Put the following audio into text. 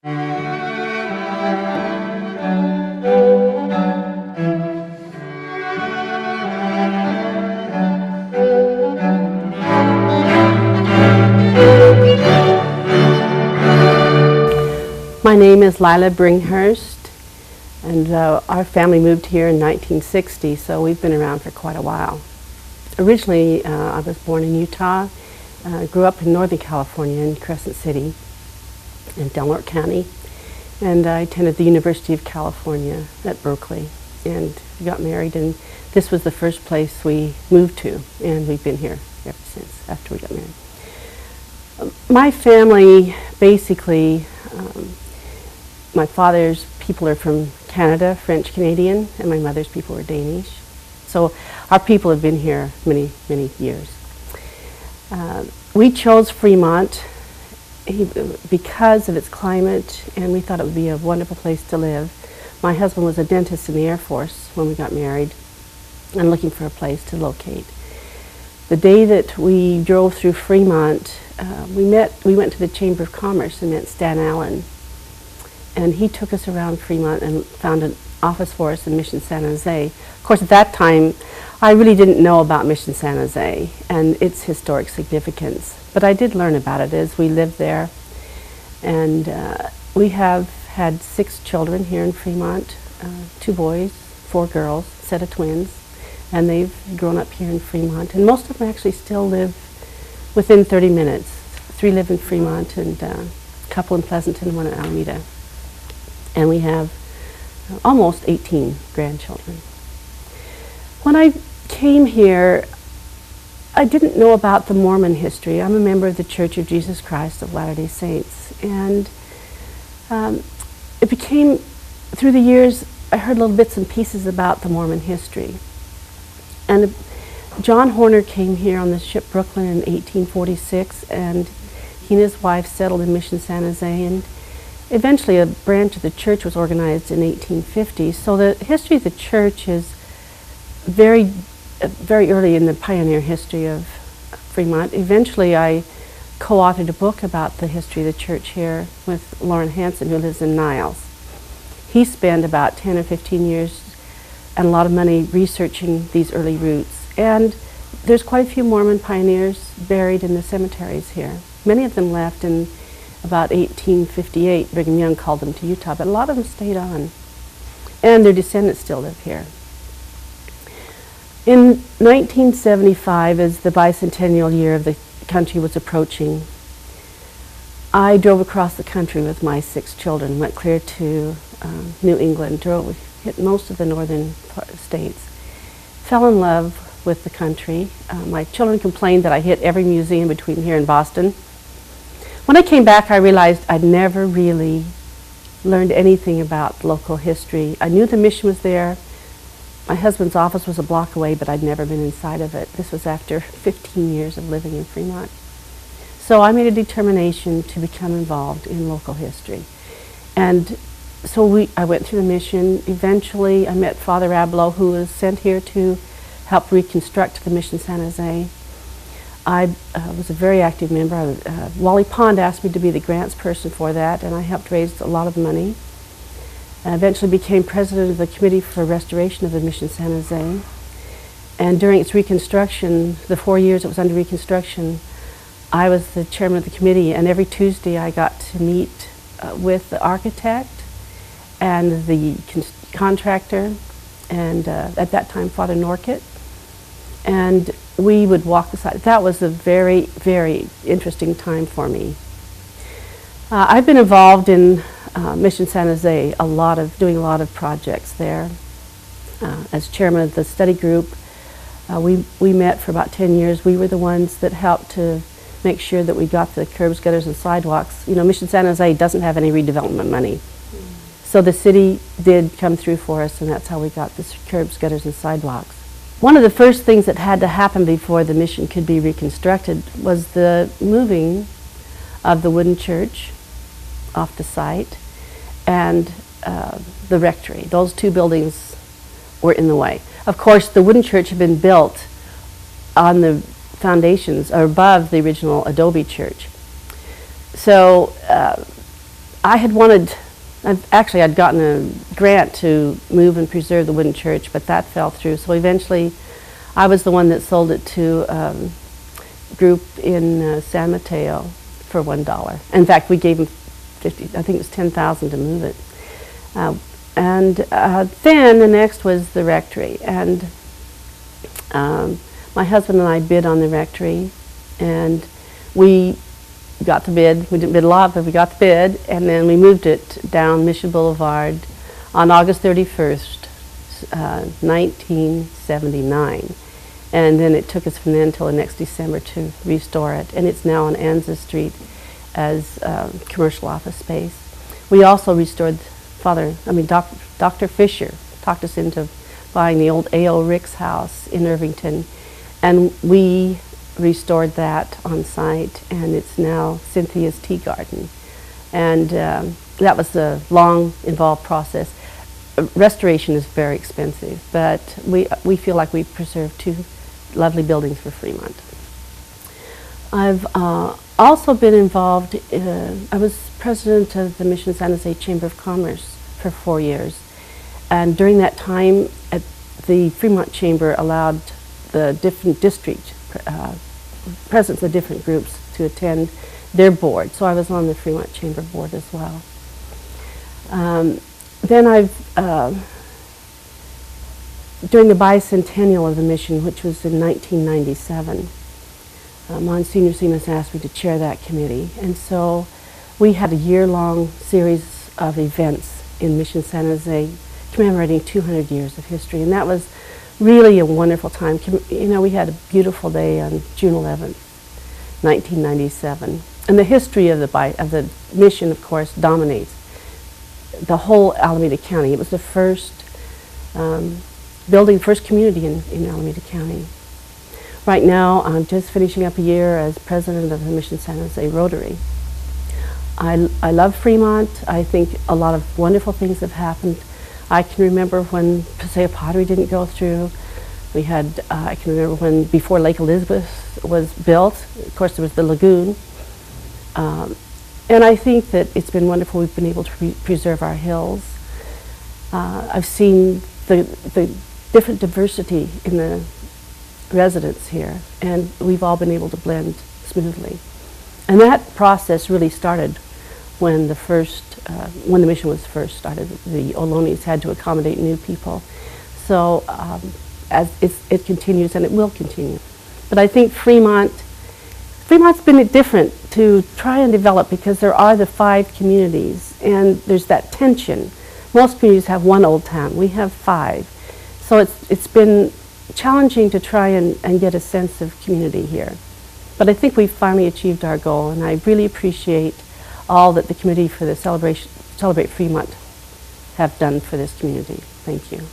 My name is Lila Bringhurst, and our family moved here in 1960, so we've been around for quite a while. Originally, I was born in Utah, grew up in Northern California in Crescent City in Del Norte County, and I attended the University of California at Berkeley, and got married, and this was the first place we moved to, and we've been here ever since after we got married. My family basically, my father's people are from Canada, French Canadian, and my mother's people are Danish. So our people have been here many, many years. We chose Fremont because of its climate, and we thought it would be a wonderful place to live. My husband was a dentist in the Air Force when we got married, and looking for a place to locate. The day that we drove through Fremont, we went to the Chamber of Commerce and met Stan Allen. And he took us around Fremont and found an office for us in Mission San Jose. Of course, at that time, I really didn't know about Mission San Jose and its historic significance. But I did learn about it as we lived there. And we have had 6 children here in Fremont, 2 boys, 4 girls, a set of twins. And they've grown up here in Fremont. And most of them actually still live within 30 minutes. 3 live in Fremont, and a couple in Pleasanton and 1 in Alameda. And we have almost 18 grandchildren. When I came here, I didn't know about the Mormon history. I'm a member of the Church of Jesus Christ of Latter-day Saints. And it became, through the years, I heard little bits and pieces about the Mormon history. And John Horner came here on the ship Brooklyn in 1846, and he and his wife settled in Mission San Jose, and eventually a branch of the church was organized in 1850. So the history of the church is very early in the pioneer history of Fremont. Eventually I co-authored a book about the history of the church here with Lauren Hansen, who lives in Niles. He spent about 10 or 15 years and a lot of money researching these early roots. And there's quite a few Mormon pioneers buried in the cemeteries here. Many of them left in about 1858. Brigham Young called them to Utah, but a lot of them stayed on. And their descendants still live here. In 1975, as the bicentennial year of the country was approaching, I drove across the country with my 6 children, went clear to New England, hit most of the northern states, fell in love with the country. My children complained that I hit every museum between here and Boston. When I came back, I realized I'd never really learned anything about local history. I knew the mission was there. My husband's office was a block away, but I'd never been inside of it. This was after 15 years of living in Fremont. So I made a determination to become involved in local history. And so I went through the mission. Eventually, I met Father Abloh, who was sent here to help reconstruct the Mission San Jose. I was a very active member. Wally Pond asked me to be the grants person for that, and I helped raise a lot of money. I eventually became president of the Committee for Restoration of the Mission San Jose. And during its reconstruction, the 4 years it was under reconstruction, I was the chairman of the committee, and every Tuesday I got to meet with the architect and the contractor, and at that time Father Norkett, and we would walk the side. That was a very, very interesting time for me. I've been involved in Mission San Jose, doing a lot of projects there. As chairman of the study group, we met for about 10 years. We were the ones that helped to make sure that we got the curbs, gutters, and sidewalks. You know, Mission San Jose doesn't have any redevelopment money. So the city did come through for us, and that's how we got the curbs, gutters, and sidewalks. One of the first things that had to happen before the mission could be reconstructed was the moving of the wooden church off the site and the rectory. Those 2 buildings were in the way. Of course, the wooden church had been built on the foundations or above the original adobe church. So I had wanted, actually I'd gotten a grant to move and preserve the wooden church, but that fell through. So eventually I was the one that sold it to a group in San Mateo for $1. In fact, we gave them 50, I think it was 10,000 to move it. And then the next was the rectory. And my husband and I bid on the rectory, and we got the bid. We didn't bid a lot, but we got the bid, and then we moved it down Mission Boulevard on August 31st, 1979. And then it took us from then until the next December to restore it, and it's now on Anza Street as commercial office space. We also restored Dr. Fisher talked us into buying the old A.O. Ricks house in Irvington, and we restored that on site, and it's now Cynthia's Tea Garden. And that was a long, involved process. Restoration is very expensive, but we feel like we preserved two lovely buildings for Fremont. I've also been involved, I was president of the Mission San Jose Chamber of Commerce for 4 years. And during that time, the Fremont Chamber allowed the different district presidents of different groups to attend their board. So I was on the Fremont Chamber board as well. Then during the bicentennial of the mission, which was in 1997, Monsignor Simas asked me to chair that committee. And so we had a year-long series of events in Mission San Jose commemorating 200 years of history. And that was really a wonderful time. You know, we had a beautiful day on June 11th, 1997. And the history of the mission, of course, dominates the whole Alameda County. It was the first first community in Alameda County. Right now, I'm just finishing up a year as president of the Mission San Jose Rotary. I love Fremont. I think a lot of wonderful things have happened. I can remember when Paseo Pottery didn't go through. We had, I can remember when, before Lake Elizabeth was built, of course there was the lagoon. And I think that it's been wonderful we've been able to preserve our hills. I've seen the different diversity in the residents here, and we've all been able to blend smoothly. And that process really started when when the mission was first started. The Olonis had to accommodate new people. So as it continues, and it will continue. But I think Fremont's been different to try and develop, because there are the 5 communities, and there's that tension. Most communities have one old town. We have 5. So it's been challenging to try and get a sense of community here. But I think we've finally achieved our goal, and I really appreciate all that the committee for the Celebrate Fremont have done for this community. Thank you.